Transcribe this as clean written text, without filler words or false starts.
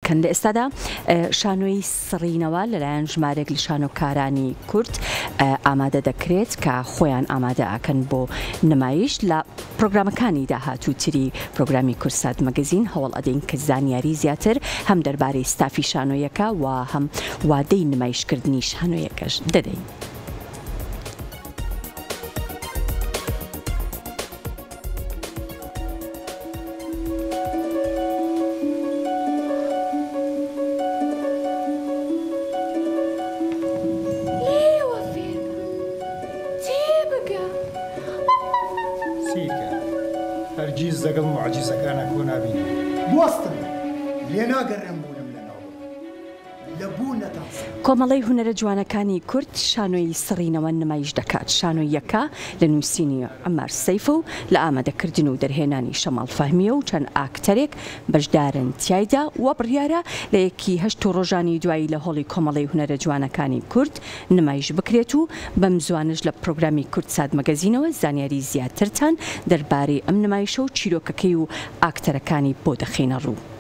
دەکەن. لە ئێستادا شانۆی سڕینەوە لەلایەن ژمارێک لە شانۆکارانی کورد ئامادە دەکرێت کە خۆیان ئامادە ئاکەن بۆ نمایش. لە پرۆگرامەکانی داهاتووتری پرۆگرامی کورسات مەگەزین هەوڵ ئەدەین کە زانیاری زیاتر هەم دەربارەی ستافی شانۆیەکە و هەم وادەی نمایشکردنی شانۆیەکەش دەدەین. هەرگیز لەگەڵ معجیزەکانە کۆ نابینم. بوەستن لێ ناگەڕێم بوونم لەناو لە بوو نەتاسە. کۆمەڵەی هونەرە جوانەکانی کورد شانۆی سڕینەوە نمایش دەکات. شانۆی یەکە لە نووسینی عومەر سەیف و لە ئامادەکردن و دەرهێنانی شەماڵ فەهمیە و چەند ئاکتەرێک بەشدارن تیایدا و بڕیارە لە یەکی هەشت ڕۆژانی دوایی لە هۆڵی کۆمەڵەی هونەرە جوانەکانی کورد نمایش بکرێت و بەم زوانش لە پرۆگرامی کورسات مەگەزینەوە زانیاری زیاترتان دەربارەی ئەم نمایشە و چیرۆکەکەی و ئاکتەرەکانی بۆ دەخینە ڕوو.